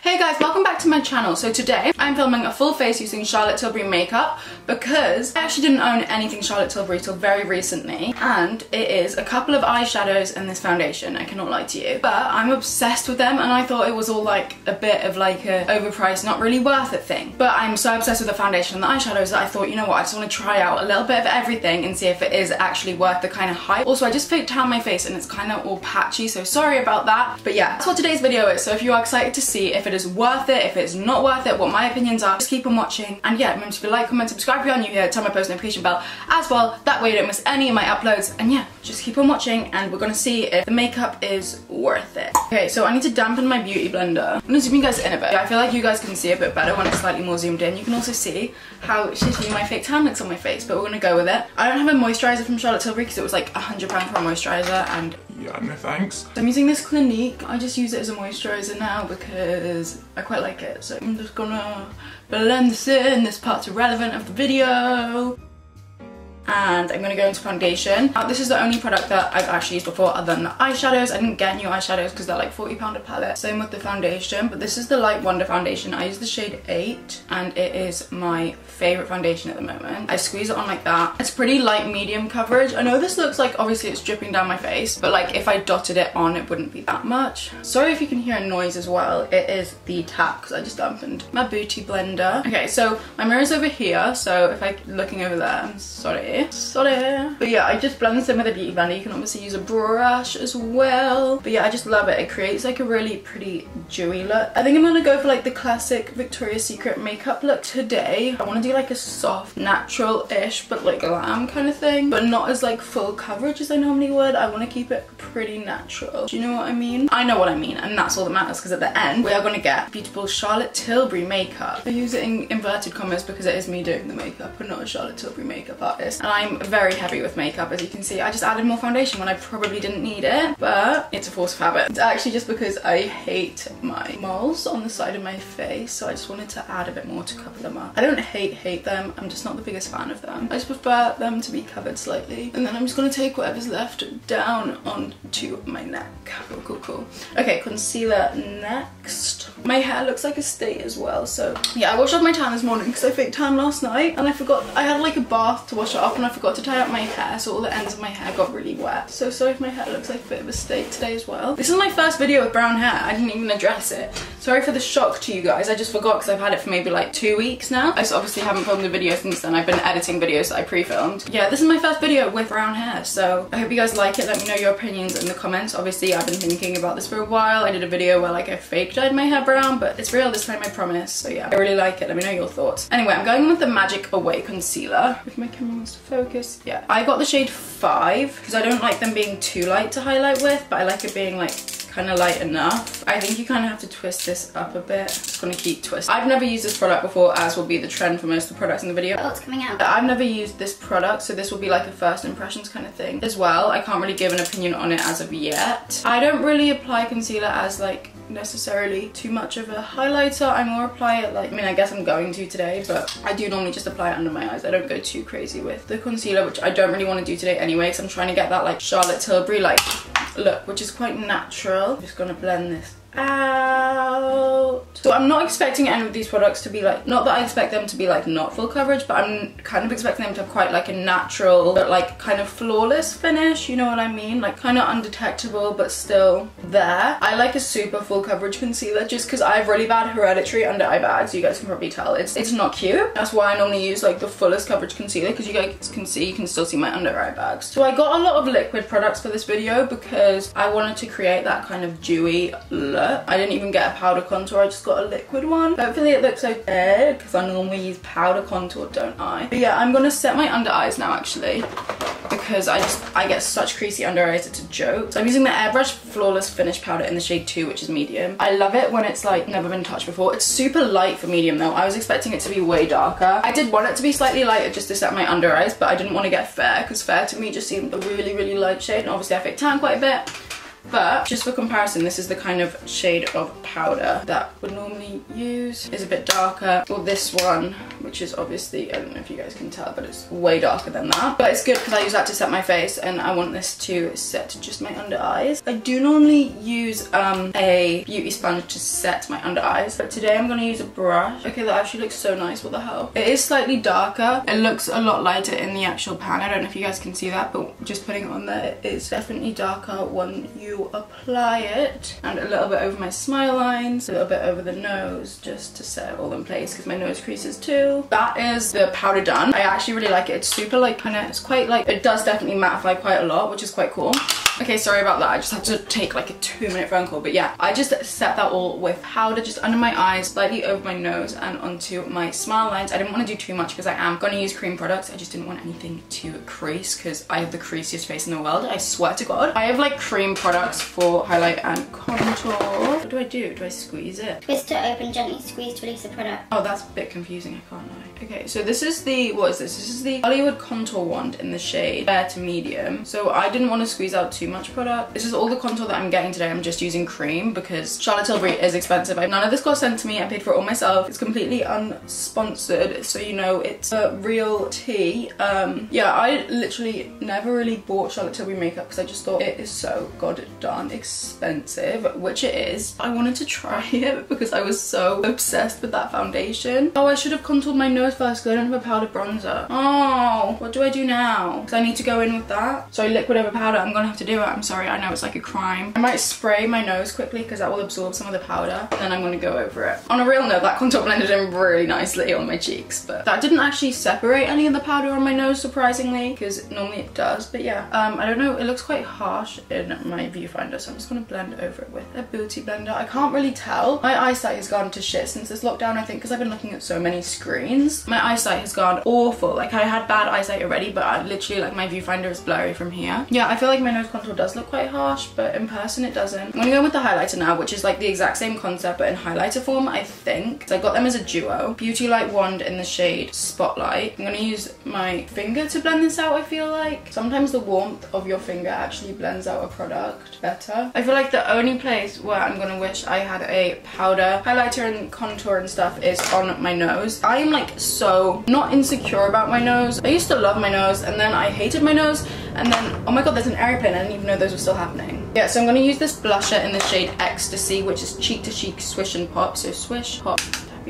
Hey guys, welcome back to my channel. So today I'm filming a full face using Charlotte Tilbury makeup because I actually didn't own anything Charlotte Tilbury till very recently, and it is a couple of eyeshadows and this foundation, I cannot lie to you. But I'm obsessed with them and I thought it was all like a bit of like a overpriced, not really worth it thing. But I'm so obsessed with the foundation and the eyeshadows that I thought, you know what, I just want to try out a little bit of everything and see if it is actually worth the kind of hype. Also, I just faked tan my face and it's kind of all patchy, so sorry about that. But yeah, that's what today's video is. So if you are excited to see if it is worth it, if it's not worth it, what my opinions are, just keep on watching. And yeah, remember to like, comment, subscribe if you're new here, turn my post notification bell as well, that way you don't miss any of my uploads. And yeah, just keep on watching and we're gonna see if the makeup is worth it. Okay, so I need to dampen my beauty blender. I'm gonna zoom you guys in a bit. I feel like you guys can see a bit better when it's slightly more zoomed in. You can also see how shitty my fake tan looks on my face, but we're gonna go with it. I don't have a moisturizer from Charlotte Tilbury because it was like £100 for a moisturizer, and yeah, no thanks. so I'm using this Clinique. I just use it as a moisturizer now because I quite like it. So I'm just gonna blend this in. This part's irrelevant of the video. And I'm gonna go into foundation. Now, this is the only product that I've actually used before other than the eyeshadows. I didn't get new eyeshadows because they're like £40 a palette. Same with the foundation, but this is the Light Wonder foundation. I use the shade 8 and it is my favorite foundation at the moment. I squeeze it on like that. It's pretty light medium coverage. I know this looks like obviously it's dripping down my face, but like if I dotted it on it wouldn't be that much. Sorry if you can hear a noise as well. It is the tap because I just dampened my beauty blender. Okay, so my mirror's over here, so if I'm looking over there, I'm sorry. But yeah, I just blend this in with a beauty blender. You can obviously use a brush as well. But yeah, I just love it. It creates like a really pretty dewy look. I think I'm gonna go for like the classic Victoria's Secret makeup look today. I want to do like a soft, natural-ish, but like glam kind of thing. But not as like full coverage as I normally would. I want to keep it pretty natural. Do you know what I mean? I know what I mean, and that's all that matters because at the end, we are going to get beautiful Charlotte Tilbury makeup. I use it in inverted commas because it is me doing the makeup and not a Charlotte Tilbury makeup artist. And I'm very heavy with makeup, as you can see. I just added more foundation when I probably didn't need it, but it's a force of habit. It's actually just because I hate my moles on the side of my face, so I just wanted to add a bit more to cover them up. I don't hate them, I'm just not the biggest fan of them. I just prefer them to be covered slightly. And then I'm just gonna take whatever's left down onto my neck. Cool. Okay, concealer next. My hair looks like a state as well, so yeah, I washed off my tan this morning because I faked tan last night and I forgot. I had like a bath to wash it off and I forgot to tie up my hair, so all the ends of my hair got really wet. So sorry if my hair looks like a bit of a state today as well. This is my first video with brown hair. I didn't even address it. Sorry for the shock to you guys. I just forgot because I've had it for maybe like 2 weeks now. I just obviously haven't filmed a video since then. I've been editing videos that I pre-filmed. Yeah, this is my first video with brown hair, so I hope you guys like it. Let me know your opinions in the comments. Obviously, I've been thinking about this for a while. I did a video where like I fake dyed my hair brown, but it's real this time, I promise. So yeah, I really like it. Let me know your thoughts. Anyway, I'm going with the Magic Away concealer. If my camera wants to focus. Yeah, I got the shade 5 because I don't like them being too light to highlight with, but I like it being like kind of light enough. I think you kind of have to twist this up a bit. I'm just gonna keep twisting. I've never used this product before, as will be the trend for most of the products in the video. Oh, it's coming out. I've never used this product, so this will be like a first impressions kind of thing as well. I can't really give an opinion on it as of yet. I don't really apply concealer as like necessarily too much of a highlighter. I more apply it like, I mean, I guess I'm going to today, but I do normally just apply it under my eyes. I don't go too crazy with the concealer, which I don't really want to do today anyway, because I'm trying to get that like Charlotte Tilbury like look, which is quite natural. I'm just gonna blend this out. So I'm not expecting any of these products to be like, not that I expect them to be like not full coverage, but I'm kind of expecting them to have quite like a natural but like kind of flawless finish, you know what I mean? Like kind of undetectable but still there. I like a super full coverage concealer just because I have really bad hereditary under eye bags. You guys can probably tell it's not cute. That's why I normally use like the fullest coverage concealer, because you guys can see, you can still see my under eye bags. So I got a lot of liquid products for this video because I wanted to create that kind of dewy look. I didn't even get a powder contour, I just got a liquid one. Hopefully it looks okay because I normally use powder contour, don't I? But yeah, I'm gonna set my under eyes now actually, because I get such creasy under eyes, it's a joke. So I'm using the Airbrush Flawless Finish Powder in the shade 2, which is medium. I love it when it's like never been touched before. It's super light for medium though. I was expecting it to be way darker. I did want it to be slightly lighter just to set my under eyes, but I didn't want to get fair because fair to me just seemed a really light shade, and obviously I faked tan quite a bit. But just for comparison, this is the kind of shade of powder that I would normally use. It's a bit darker. Or this one, which is obviously, I don't know if you guys can tell, but it's way darker than that. But it's good because I use that to set my face, and I want this to set just my under eyes. I do normally use a beauty sponge to set my under eyes, but today I'm going to use a brush. Okay, that actually looks so nice. What the hell? It is slightly darker. It looks a lot lighter in the actual pan. I don't know if you guys can see that, but just putting it on there, it's definitely darker when you apply it. And a little bit over my smile lines, a little bit over the nose, just to set it all in place because my nose creases too. That is the powder done. I actually really like it. It's super like kind of, it's quite like, it does definitely mattify quite a lot, which is quite cool. Okay, sorry about that. I just had to take like a 2-minute phone call, but yeah, I just set that all with powder just under my eyes, slightly over my nose and onto my smile lines. I didn't want to do too much because I am going to use cream products. I just didn't want anything to crease because I have the creasiest face in the world. I swear to God. I have like cream products for highlight and contour. What do I do? Do I squeeze it? Twist to open, gently squeeze to release the product. Oh, that's a bit confusing. I can't lie. Okay, so this is the, what is this? This is the Hollywood Contour Wand in the shade Fair to Medium. So I didn't want to squeeze out too much product. This is all the contour that I'm getting today. I'm just using cream because Charlotte Tilbury is expensive. None of this got sent to me. I paid for it all myself. It's completely unsponsored, so you know it's a real tea. Yeah, I literally never really bought Charlotte Tilbury makeup because I just thought it is so goddamn expensive, which it is. I wanted to try it because I was so obsessed with that foundation. Oh, I should have contoured my nose first because I don't have a powder bronzer. Oh, what do I do now? Because I need to go in with that. So liquid over powder, I'm gonna have to do it. I'm sorry, I know it's like a crime. I might spray my nose quickly because that will absorb some of the powder, and then I'm gonna go over it. On a real note, that contour blended in really nicely on my cheeks, but that didn't actually separate any of the powder on my nose, surprisingly, because normally it does. But yeah, I don't know, it looks quite harsh in my viewfinder, so I'm just gonna blend over it with a beauty blender. I can't really tell. My eyesight has gone to shit since this lockdown, I think, because I've been looking at so many screens. My eyesight has gone awful. Like, I had bad eyesight already, but I literally, like, my viewfinder is blurry from here. Yeah, I feel like my nose contour does look quite harsh, but in person it doesn't. I'm gonna go with the highlighter now, which is like the exact same concept but in highlighter form, I think. So I got them as a duo. Beauty Light Wand in the shade Spotlight. I'm gonna use my finger to blend this out, I feel like. Sometimes the warmth of your finger actually blends out a product better. I feel like the only place where I'm gonna wish I had a powder, highlighter and contour and stuff is on my nose. I am like so not insecure about my nose. I used to love my nose and then I hated my nose, and then, oh my god, there's an airy pin. I didn't even know those were still happening. Yeah, so I'm gonna use this blusher in the shade Ecstasy, which is cheek to cheek swish and pop. So swish, pop,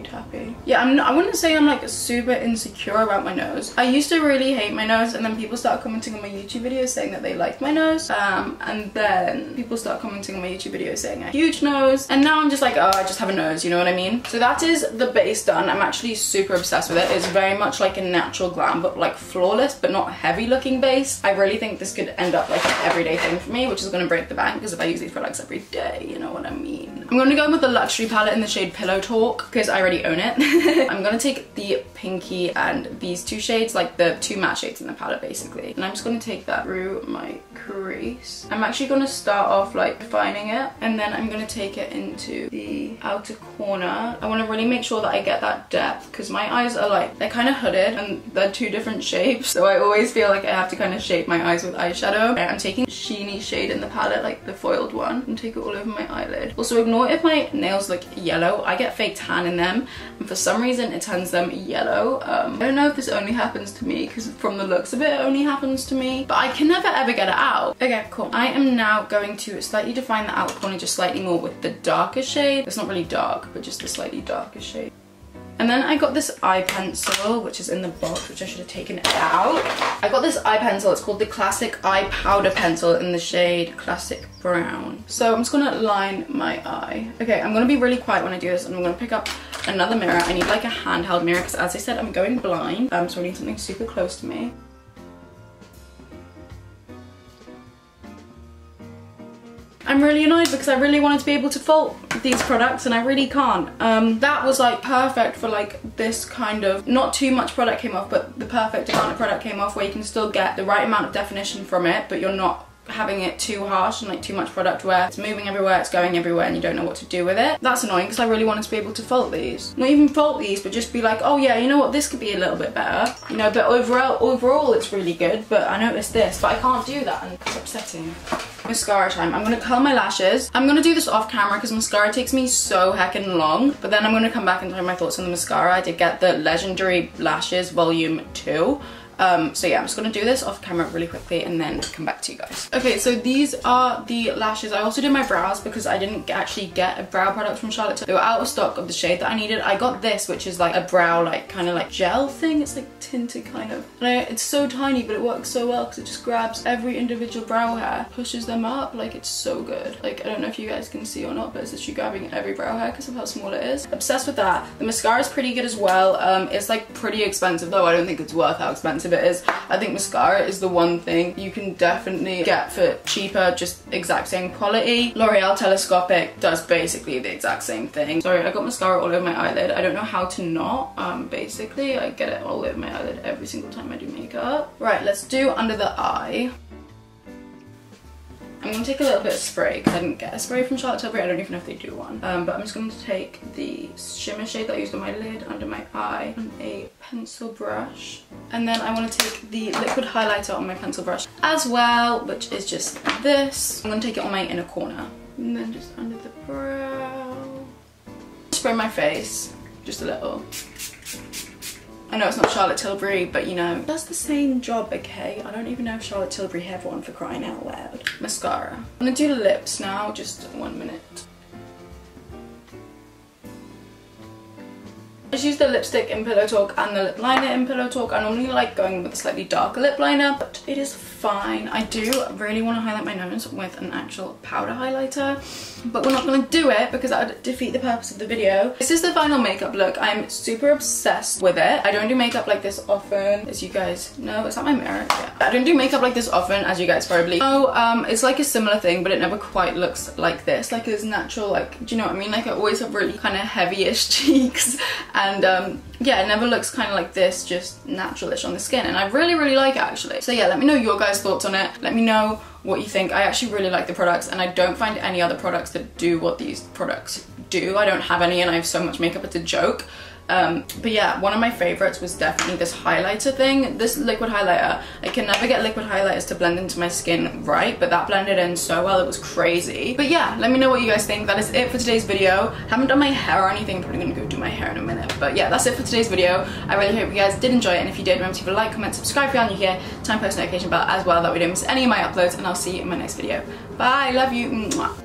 tappy. Yeah, I wouldn't say I'm like super insecure about my nose. I used to really hate my nose, and then people started commenting on my YouTube videos saying that they liked my nose, and then people start commenting on my YouTube videos saying I have a huge nose, and now I'm just like, oh, I just have a nose, you know what I mean? So that is the base done. I'm actually super obsessed with it. It's very much like a natural glam, but like flawless but not heavy looking base. I really think this could end up like an everyday thing for me, which is going to break the bank because if I use these products every day, you know what I mean. I'm going to go with the luxury palette in the shade Pillow Talk because I already own it. I'm gonna take the pinky and these two shades, like the two matte shades in the palette basically, and I'm just gonna take that through my crease. I'm actually gonna start off like defining it, and then I'm gonna take it into the outer corner. I want to really make sure that I get that depth because my eyes are like, they're kind of hooded and they're two different shapes, so I always feel like I have to kind of shape my eyes with eyeshadow. I'm taking a sheeny shade in the palette, like the foiled one, and take it all over my eyelid. Also ignore if my nails look yellow. I get fake tan in them, and for some reason it turns them yellow. I don't know if this only happens to me because from the looks of it only happens to me, but I can never ever get it out. Okay, cool. I am now going to slightly define the outer corner just slightly more with the darker shade. It's not really dark, but just the slightly darker shade. And then I got this eye pencil, which is in the box, which I should have taken out. I got this eye pencil, it's called the Classic Eye Powder Pencil in the shade Classic Brown. So I'm just gonna line my eye. Okay, I'm gonna be really quiet when I do this, and I'm gonna pick up another mirror. I need like a handheld mirror, because as I said, I'm going blind, so I need something super close to me. I'm really annoyed because I really wanted to be able to fault these products and I really can't. That was like perfect for like this kind of, not too much product came off, but the perfect amount of product came off where you can still get the right amount of definition from it, but you're not having it too harsh and like too much product where it's moving everywhere, it's going everywhere, and you don't know what to do with it. That's annoying because I really wanted to be able to fault these. Not even fault these, but just be like, oh yeah, you know what, this could be a little bit better. You know, but overall it's really good, but I noticed this, but I can't do that and it's upsetting. Mascara time. I'm gonna curl my lashes. I'm gonna do this off camera because mascara takes me so heckin' long, but then I'm gonna come back and tell you my thoughts on the mascara. I did get the Legendary Lashes Volume 2. So yeah, I'm just gonna do this off camera really quickly and then come back to you guys. Okay, so these are the lashes. I also did my brows because I didn't actually get a brow product from Charlotte. They were out of stock of the shade that I needed. I got this, which is like a brow, like kind of like gel thing. It's like tinted kind of. And it's so tiny, but it works so well because it just grabs every individual brow hair, pushes them up. Like, it's so good. Like, I don't know if you guys can see or not, but it's literally grabbing every brow hair because of how small it is. Obsessed with that. The mascara is pretty good as well. It's like pretty expensive though. I don't think it's worth how expensive it is. I think mascara is the one thing you can definitely get for cheaper, just exact same quality. L'Oreal Telescopic does basically the exact same thing. Sorry, I got mascara all over my eyelid. I don't know how to not. Basically, I get it all over my eyelid every single time I do makeup. Right, let's do under the eye. I'm going to take a little bit of spray because I didn't get a spray from Charlotte Tilbury. I don't even know if they do one. But I'm just going to take the shimmer shade that I used on my lid under my eye on a pencil brush. And then I want to take the liquid highlighter on my pencil brush as well, which is just this. I'm going to take it on my inner corner. And then just under the brow. Spray my face, just a little. I know it's not Charlotte Tilbury, but you know, that's the same job, okay? I don't even know if Charlotte Tilbury have one, for crying out loud. Mascara. I'm gonna do the lips now, just 1 minute. I just use the lipstick in Pillow Talk and the lip liner in Pillow Talk. I normally like going with a slightly darker lip liner, but it is fine. I do really want to highlight my nose with an actual powder highlighter, but we're not going to do it because that would defeat the purpose of the video. This is the final makeup look. I'm super obsessed with it. I don't do makeup like this often, as you guys know. Is that my mirror? Yeah. I don't do makeup like this often, as you guys probably know. It's like a similar thing, but it never quite looks like this. Like, it's natural, like, do you know what I mean? Like, I always have really kind of heavy-ish cheeks, and yeah, it never looks kind of like this, just natural-ish on the skin, and I really, really like it actually. So yeah, let me know your guys' thoughts on it. Let me know what you think. I actually really like the products, and I don't find any other products that do what these products do. I don't have any, and I have so much makeup, it's a joke. But yeah, one of my favorites was definitely this highlighter thing, this liquid highlighter. I can never get liquid highlighters to blend into my skin right, but that blended in so well, it was crazy. But yeah, let me know what you guys think. That is it for today's video. Haven't done my hair or anything. I'm probably gonna go do my hair in a minute. But yeah, that's it for today's video. I really hope you guys did enjoy it, and if you did, remember to leave a like, comment, subscribe if you're new here, turn post notification bell as well, that we don't miss any of my uploads, and I'll see you in my next video. Bye, love you. Mwah.